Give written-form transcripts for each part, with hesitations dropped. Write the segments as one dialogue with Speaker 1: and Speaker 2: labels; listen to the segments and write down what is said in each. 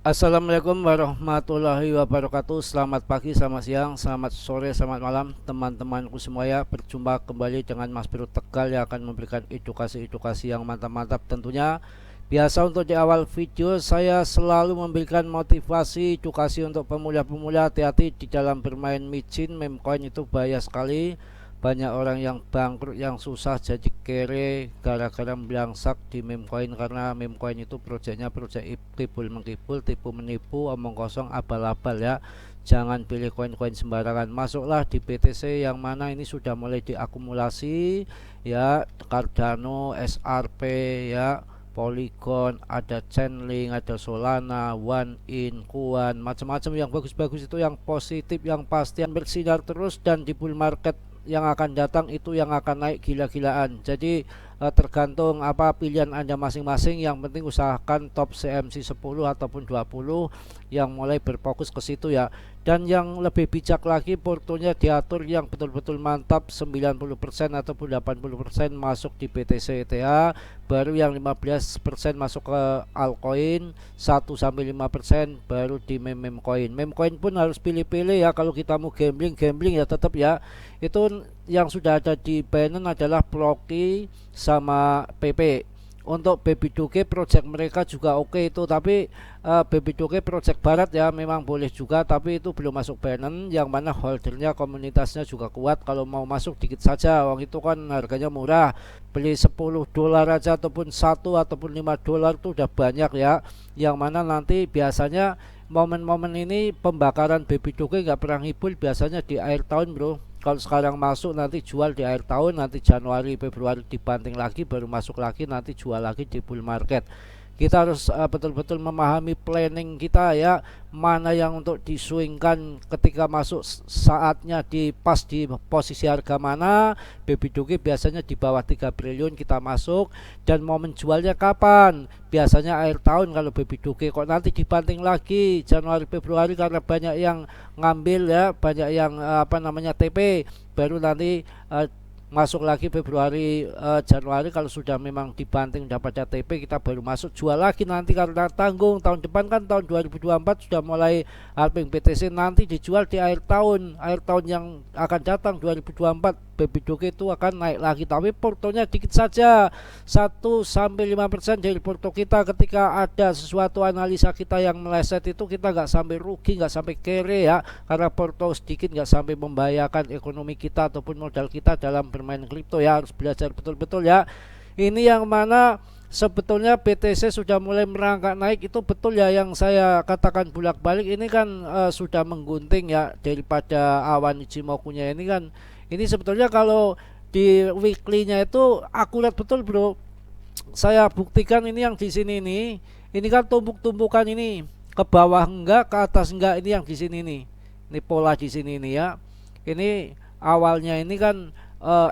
Speaker 1: Assalamualaikum warahmatullahi wabarakatuh. Selamat pagi, selamat siang, selamat sore, selamat malam teman-temanku semua ya. Berjumpa kembali dengan Mas Biro Tegal yang akan memberikan edukasi-edukasi yang mantap-mantap tentunya. Biasa untuk di awal video saya selalu memberikan motivasi edukasi untuk pemula-pemula. Hati-hati di dalam bermain micin, meme coin itu bahaya sekali. Banyak orang yang bangkrut, yang susah jadi kere gara-gara belangsak di meme coin, karena meme coin itu proyeknya proyek tipu mengkibul, tipu menipu, omong kosong, abal-abal ya. Jangan pilih koin-koin sembarangan. Masuklah di BTC yang mana ini sudah mulai diakumulasi ya, Cardano, SRP ya, Polygon, ada Chainlink, ada Solana, One In, Kuan, macam-macam yang bagus-bagus itu, yang positif, yang pasti, yang bersinar terus, dan di bull market yang akan datang itu yang akan naik gila-gilaan. Jadi tergantung apa pilihan Anda masing-masing. Yang penting usahakan top CMC 10 ataupun 20 yang mulai berfokus ke situ ya. Dan yang lebih bijak lagi, portonya diatur yang betul-betul mantap, 90% ataupun 80% masuk di BTC ETH, baru yang 15% masuk ke altcoin, 1-5% baru di meme coin. Meme coin pun harus pilih-pilih ya. Kalau kita mau gambling ya tetap ya, itu yang sudah ada di Binance adalah Ploki sama PP. Untuk Baby Doge project mereka juga oke itu, tapi Baby Doge project barat ya memang boleh juga, tapi itu belum masuk Binance, yang mana holdernya komunitasnya juga kuat. Kalau mau masuk dikit saja, uang itu kan harganya murah, beli $10 aja ataupun 1 ataupun $5 itu udah banyak ya. Yang mana nanti biasanya momen-momen ini pembakaran Baby Doge nggak pernah ngibul, biasanya di akhir tahun bro. Kalau sekarang masuk nanti jual di akhir tahun, nanti Januari Februari dibanting lagi, baru masuk lagi, nanti jual lagi di bull market. Kita harus betul-betul memahami planning kita ya, mana yang untuk diswingkan ketika masuk saatnya, di pas di posisi harga mana. Baby Doge biasanya di bawah 3 triliun kita masuk, dan momen jualnya kapan? Biasanya akhir tahun kalau Baby Doge. Kok nanti dibanting lagi Januari Februari karena banyak yang ngambil ya, banyak yang TP, baru nanti masuk lagi Februari Januari. Kalau sudah memang dibanting dapat TP, kita baru masuk jual lagi nanti, karena tanggung tahun depan kan tahun 2024 sudah mulai halving BTC, nanti dijual di akhir tahun yang akan datang 2024. Baby Doge itu akan naik lagi, tapi portonya dikit saja, 1-5% dari porto kita. Ketika ada sesuatu analisa kita yang meleset itu, kita nggak sampai rugi, nggak sampai kere ya, karena porto sedikit nggak sampai membahayakan ekonomi kita ataupun modal kita dalam bermain kripto ya. Harus belajar betul-betul ya. Ini yang mana sebetulnya BTC sudah mulai merangkak naik, itu betul ya yang saya katakan bolak-balik. Ini kan sudah menggunting ya, daripada awan Ichimoku-nya ini kan. Ini sebetulnya kalau di weekly-nya itu akurat betul bro. Saya buktikan ini yang di sini ini kan tumpuk-tumpukan ini, ke bawah enggak, ke atas enggak, ini yang di sini nih. Ini pola di sini nih ya. Ini awalnya ini kan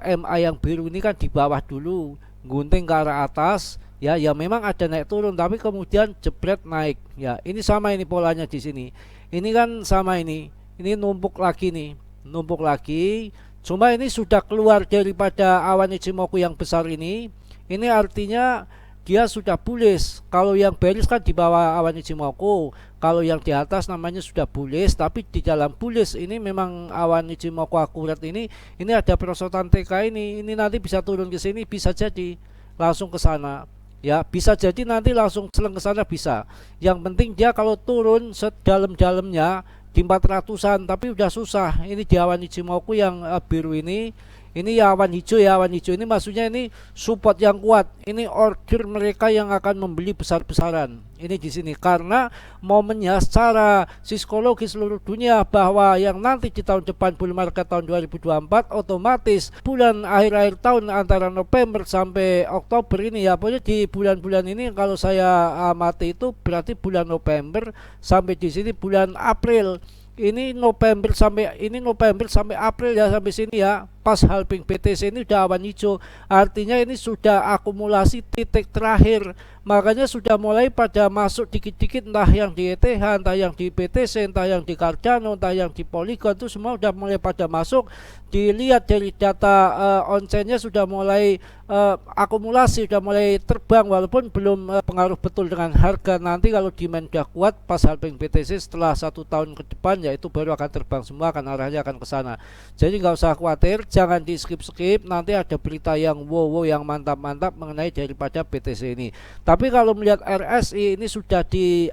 Speaker 1: MA yang biru ini kan di bawah dulu, gunting ke arah atas ya, ya memang ada naik turun, tapi kemudian jebret naik ya. Ini sama ini polanya di sini. Ini kan sama ini numpuk lagi nih, numpuk lagi. Cuma ini sudah keluar daripada awan Ichimoku yang besar ini. Ini artinya dia sudah bullish. Kalau yang bearish kan di bawah awan Ichimoku, kalau yang di atas namanya sudah bullish. Tapi di dalam bullish ini memang awan Ichimoku akurat ini ada perosotan TK ini nanti bisa turun ke sini, bisa jadi langsung ke sana ya, bisa jadi nanti langsung seleng ke sana bisa. Yang penting dia kalau turun sedalam-dalamnya di 400-an, tapi udah susah. Ini di awan Ichimoku yang biru ini ya, awan hijau ya. Awan hijau ini maksudnya ini support yang kuat. Ini order mereka yang akan membeli besar-besaran. Ini di sini karena momennya secara psikologi seluruh dunia bahwa yang nanti di tahun depan bull market tahun 2024, otomatis bulan akhir-akhir tahun antara November sampai Oktober ini ya, pokoknya di bulan-bulan ini kalau saya amati itu berarti bulan November sampai di sini bulan April. Ini November sampai April ya, sampai sini ya, pas halving BTC ini udah awan hijau, artinya ini sudah akumulasi titik terakhir. Makanya sudah mulai pada masuk dikit-dikit, entah yang di ETH, entah yang di BTC, entah yang di Cardano, entah yang di Polygon, itu semua udah mulai pada masuk. Dilihat dari data on-chainnya sudah mulai akumulasi, sudah mulai terbang, walaupun belum pengaruh betul dengan harga. Nanti kalau demand udah kuat pas halving BTC setelah 1 tahun ke depan, ya itu baru akan terbang semua, akan arahnya akan ke sana. Jadi nggak usah khawatir, jangan di skip-skip. Nanti ada berita yang wow yang mantap-mantap mengenai daripada BTC ini. Tapi kalau melihat RSI ini sudah di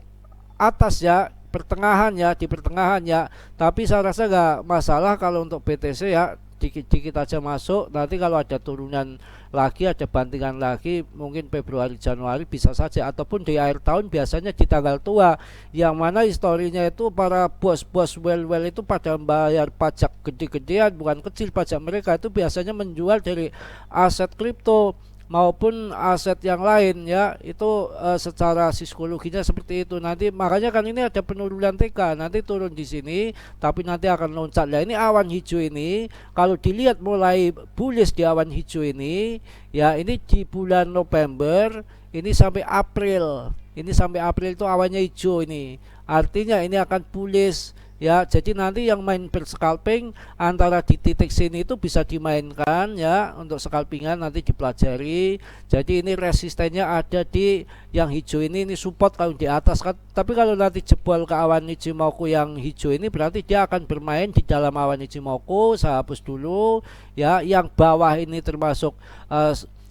Speaker 1: atas ya, pertengahan ya, di pertengahan ya. Tapi saya rasa nggak masalah kalau untuk BTC ya, dikit-dikit aja masuk. Nanti kalau ada turunan lagi, ada bantingan lagi, mungkin Februari Januari bisa saja, ataupun di akhir tahun biasanya di tanggal tua, yang mana historinya itu para bos-bos well itu pada bayar pajak gede-gedean, bukan kecil pajak mereka itu biasanya menjual dari aset kripto maupun aset yang lain ya. Itu secara psikologinya seperti itu. Nanti makanya kan ini ada penurunan TK, nanti turun di sini tapi nanti akan loncat. Nah, ini awan hijau ini kalau dilihat mulai bullish di awan hijau ini ya, ini di bulan November ini sampai April. Ini sampai April itu awannya hijau ini. Artinya ini akan bullish ya. Jadi nanti yang main berscalping antara di titik sini itu bisa dimainkan ya, untuk scalpingan nanti dipelajari. Jadi ini resistennya ada di yang hijau ini support kalau di atas kan. Tapi kalau nanti jebol ke awan Ichimoku yang hijau ini, berarti dia akan bermain di dalam awan Ichimoku. Saya hapus dulu ya. Yang bawah ini termasuk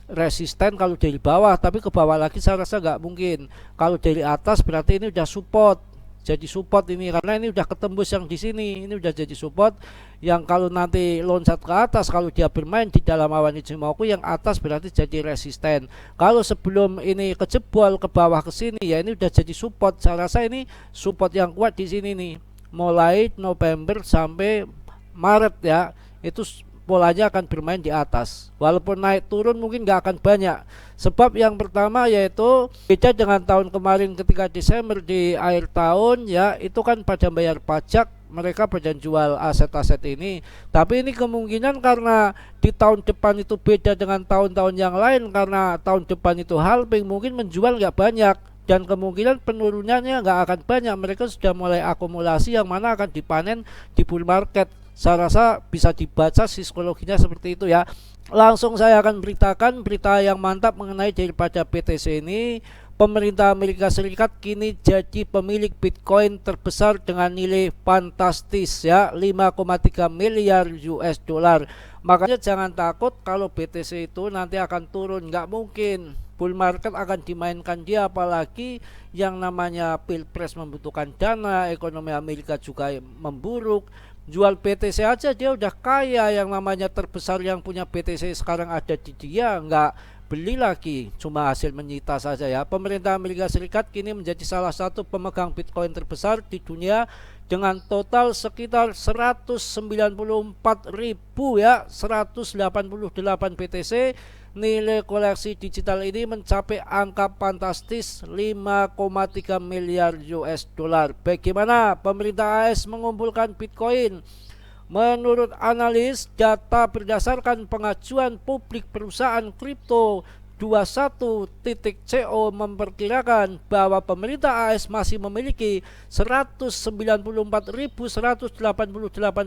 Speaker 1: resisten kalau dari bawah, tapi ke bawah lagi saya rasa nggak mungkin. Kalau dari atas berarti ini udah support. Jadi support ini karena ini udah ketembus yang di sini, ini udah jadi support. Yang kalau nanti loncat ke atas, kalau dia bermain di dalam awan Ichimoku yang atas berarti jadi resisten. Kalau sebelum ini kejebol ke bawah ke sini ya, ini udah jadi support. Saya rasa ini support yang kuat di sini nih. Mulai November sampai Maret ya, itu polanya akan bermain di atas. Walaupun naik turun mungkin nggak akan banyak. Sebab yang pertama yaitu beda dengan tahun kemarin ketika Desember di akhir tahun ya, itu kan pada bayar pajak, mereka pada jual aset-aset ini. Tapi ini kemungkinan karena di tahun depan itu beda dengan tahun-tahun yang lain, karena tahun depan itu halving, mungkin menjual nggak banyak. Dan kemungkinan penurunannya nggak akan banyak. Mereka sudah mulai akumulasi yang mana akan dipanen di bull market. Saya rasa bisa dibaca psikologinya seperti itu ya. Langsung saya akan beritakan berita yang mantap mengenai daripada BTC ini. Pemerintah Amerika Serikat kini jadi pemilik Bitcoin terbesar dengan nilai fantastis ya, 5,3 miliar US dollar. Makanya jangan takut kalau BTC itu nanti akan turun, nggak mungkin. Bull market akan dimainkan dia, apalagi yang namanya pilpres membutuhkan dana, ekonomi Amerika juga memburuk. Jual BTC aja dia udah kaya, yang namanya terbesar yang punya BTC sekarang ada di dia, nggak beli lagi, cuma hasil menyita saja ya. Pemerintah Amerika Serikat kini menjadi salah satu pemegang Bitcoin terbesar di dunia dengan total sekitar 194.000 ya, 188 BTC. Nilai koleksi digital ini mencapai angka fantastis 5,3 miliar US dollar. Bagaimana pemerintah AS mengumpulkan Bitcoin? Menurut analis, data berdasarkan pengajuan publik perusahaan kripto 21.co memperkirakan bahwa pemerintah AS masih memiliki 194.188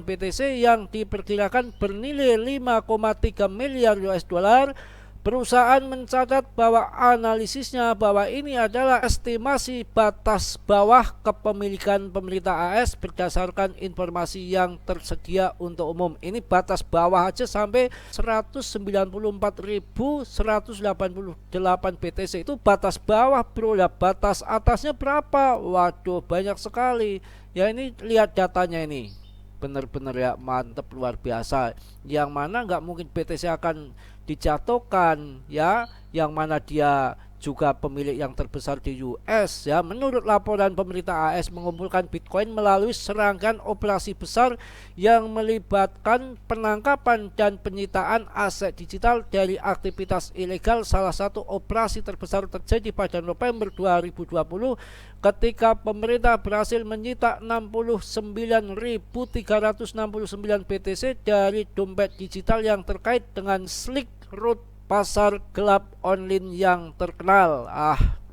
Speaker 1: BTC yang diperkirakan bernilai 5,3 miliar US dollar. Perusahaan mencatat bahwa analisisnya bahwa ini adalah estimasi batas bawah kepemilikan pemerintah AS berdasarkan informasi yang tersedia untuk umum. Ini batas bawah aja sampai 194.188 BTC. Itu batas bawah bro ya, batas atasnya berapa? Waduh, banyak sekali. Ya ini lihat datanya ini. Benar-benar ya mantep, luar biasa. Yang mana nggak mungkin BTC akan dijatuhkan ya, yang mana dia juga pemilik yang terbesar di US ya. Menurut laporan, pemerintah AS mengumpulkan Bitcoin melalui serangkaian operasi besar yang melibatkan penangkapan dan penyitaan aset digital dari aktivitas ilegal. Salah satu operasi terbesar terjadi pada November 2020 ketika pemerintah berhasil menyita 69.369 BTC dari dompet digital yang terkait dengan Silk Road, pasar gelap online yang terkenal.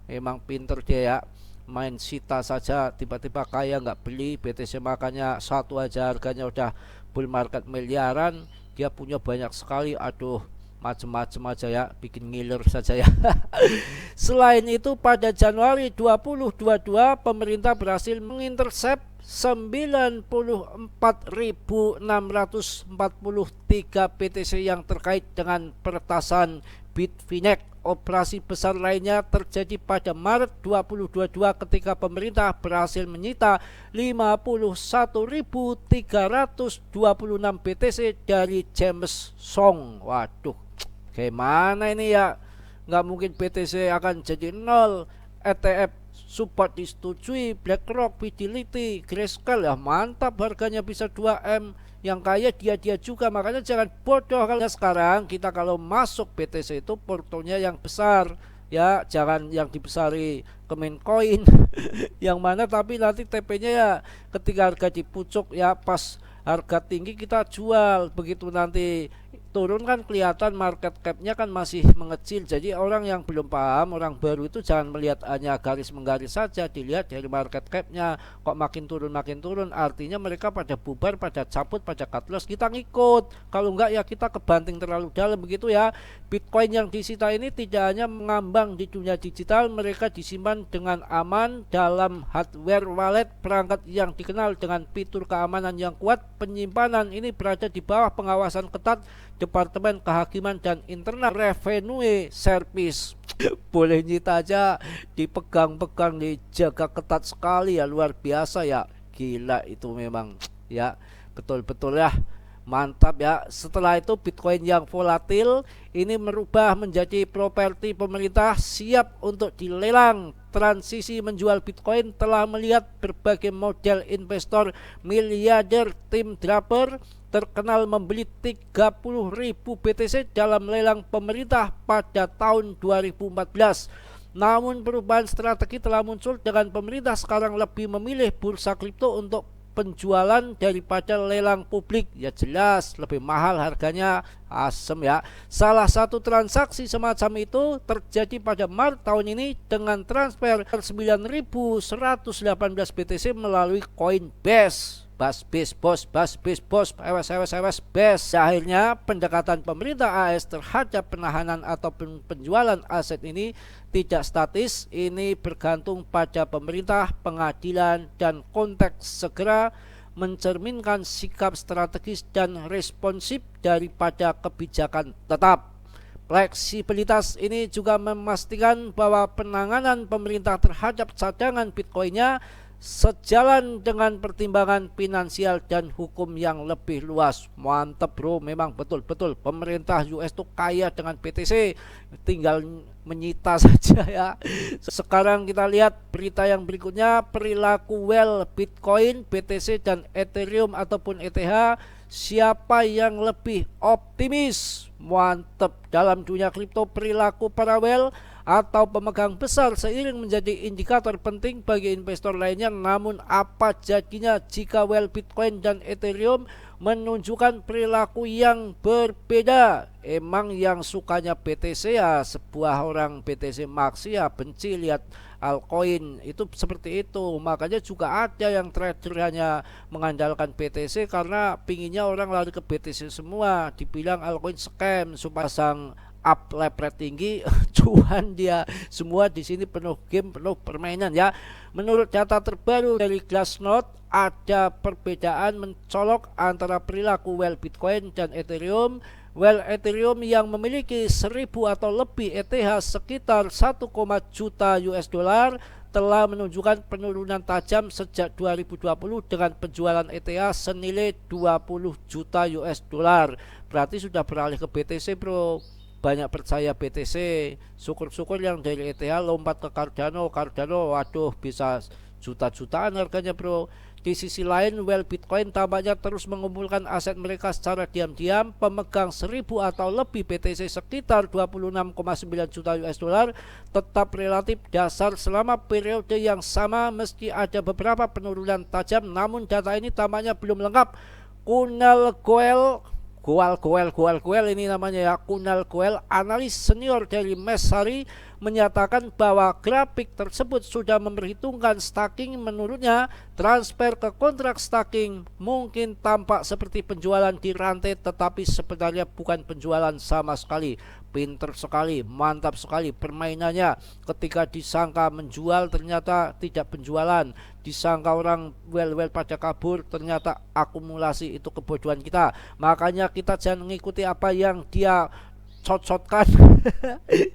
Speaker 1: Memang pinter dia ya, main sita saja tiba-tiba kaya nggak beli BTC, makanya satu aja harganya udah bull market miliaran. Dia punya banyak sekali, aduh macem-macem aja ya, bikin ngiler saja ya. Selain itu, pada Januari 2022 pemerintah berhasil mengintercept 94.643 BTC yang terkait dengan peretasan Bitfinex. Operasi besar lainnya terjadi pada Maret 2022 ketika pemerintah berhasil menyita 51.326 BTC dari James Song. Waduh, gimana ini ya? Nggak mungkin BTC akan jadi nol. ETF support disetujui, BlackRock, Fidelity, Grayscale ya mantap, harganya bisa 2M. Yang kaya dia juga, makanya jangan bodoh. Kalau sekarang kita kalau masuk BTC itu portonya yang besar ya, jangan yang dibesari Kemenkoin yang mana tapi nanti TP-nya ya ketika harga dipucuk ya, pas harga tinggi kita jual, begitu nanti turun kan kelihatan market cap-nya kan masih mengecil. Jadi orang yang belum paham, orang baru itu jangan melihat hanya garis menggaris saja, dilihat dari market cap-nya. Kok makin turun artinya mereka pada bubar, pada cabut, pada cut loss, kita ngikut. Kalau enggak ya kita kebanting terlalu dalam begitu ya. Bitcoin yang disita ini tidak hanya mengambang di dunia digital, mereka disimpan dengan aman dalam hardware wallet, perangkat yang dikenal dengan fitur keamanan yang kuat. Penyimpanan ini berada di bawah pengawasan ketat Departemen Kehakiman dan Internal Revenue Service. Boleh nyita aja dipegang-pegang, dijaga ketat sekali ya, luar biasa ya. Gila itu memang ya, betul-betul ya, mantap ya. Setelah itu Bitcoin yang volatil ini merubah menjadi properti pemerintah siap untuk dilelang. Transisi menjual Bitcoin telah melihat berbagai model investor miliarder. Tim Draper terkenal membeli 30.000 BTC dalam lelang pemerintah pada tahun 2014. Namun perubahan strategi telah muncul dengan pemerintah sekarang lebih memilih bursa kripto untuk penjualan daripada lelang publik. Ya jelas lebih mahal harganya, asem ya. Salah satu transaksi semacam itu terjadi pada Maret tahun ini dengan transfer 9.118 BTC melalui Coinbase. Bas bos, ewas bes. Akhirnya pendekatan pemerintah AS terhadap penahanan atau penjualan aset ini tidak statis. Ini bergantung pada pemerintah, pengadilan, dan konteks segera mencerminkan sikap strategis dan responsif daripada kebijakan tetap. Fleksibilitas ini juga memastikan bahwa penanganan pemerintah terhadap cadangan Bitcoinnya sejalan dengan pertimbangan finansial dan hukum yang lebih luas. Mantap bro, memang betul-betul pemerintah US tuh kaya dengan BTC, tinggal menyita saja ya. Sekarang kita lihat berita yang berikutnya, perilaku whale Bitcoin, BTC dan Ethereum ataupun ETH, siapa yang lebih optimis? Mantap, dalam dunia kripto perilaku para whale atau pemegang besar seiring menjadi indikator penting bagi investor lainnya. Namun apa jadinya jika whale Bitcoin dan Ethereum menunjukkan perilaku yang berbeda? Emang yang sukanya BTC ya sebuah orang BTC Max ya benci lihat altcoin itu seperti itu. Makanya juga ada yang trader hanya mengandalkan BTC karena pinginnya orang lari ke BTC semua. Dibilang altcoin scam supaya pasang up leverage tinggi cuan dia. Semua di sini penuh game, penuh permainan ya. Menurut data terbaru dari Glassnode, ada perbedaan mencolok antara perilaku whale Bitcoin dan Ethereum. Whale Ethereum yang memiliki 1.000 atau lebih ETH sekitar 1, juta US dollar telah menunjukkan penurunan tajam sejak 2020 dengan penjualan ETH senilai 20 juta US dollar. Berarti sudah beralih ke BTC bro. banyak percaya BTC. Syukur-syukur yang dari ETH lompat ke Cardano. Waduh, bisa juta-jutaan harganya bro. Di sisi lain, Bitcoin tampaknya terus mengumpulkan aset mereka secara diam-diam. Pemegang 1000 atau lebih BTC sekitar 26,9 juta US dollar tetap relatif dasar selama periode yang sama meski ada beberapa penurunan tajam. Namun data ini tampaknya belum lengkap. Kunal Goel ini namanya ya, Kunal Goel, analis senior dari Messari, menyatakan bahwa grafik tersebut sudah memperhitungkan staking. Menurutnya, transfer ke kontrak staking mungkin tampak seperti penjualan di rantai, tetapi sebenarnya bukan penjualan sama sekali. Pinter sekali, mantap sekali permainannya. Ketika disangka menjual ternyata tidak penjualan, disangka orang pada kabur ternyata akumulasi. Itu kebodohan kita. Makanya kita jangan mengikuti apa yang dia cocotkan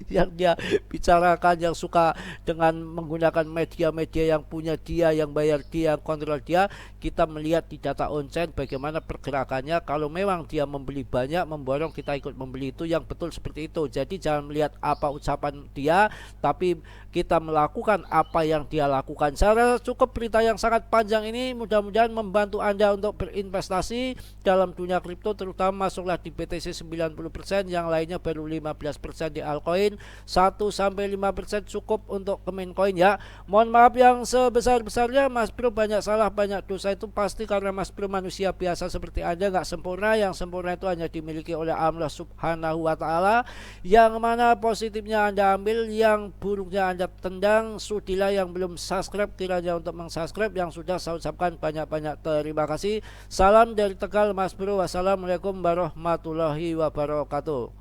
Speaker 1: yang dia bicarakan, yang suka dengan menggunakan media-media yang punya dia, yang bayar dia, yang kontrol dia. Kita melihat di data on-chain bagaimana pergerakannya. Kalau memang dia membeli banyak, memborong, kita ikut membeli, itu yang betul seperti itu. Jadi jangan melihat apa ucapan dia, tapi kita melakukan apa yang dia lakukan. Saya rasa cukup berita yang sangat panjang ini, mudah-mudahan membantu Anda untuk berinvestasi dalam dunia kripto, terutama masuklah di BTC 90%, yang lainnya baru 15% di altcoin. 1-5% cukup untuk ke main coin ya. Mohon maaf yang sebesar-besarnya, Mas Bro banyak salah, banyak dosa, itu pasti karena Mas Bro manusia biasa seperti Anda, nggak sempurna. Yang sempurna itu hanya dimiliki oleh Allah Subhanahu wa Ta'ala. Yang mana positifnya Anda ambil, yang buruknya Anda tendang. Sudilah yang belum subscribe kiranya untuk meng-subscribe, yang sudah saya ucapkan banyak-banyak terima kasih. Salam dari Tegal Mas Bro. Wassalamualaikum warahmatullahi wabarakatuh.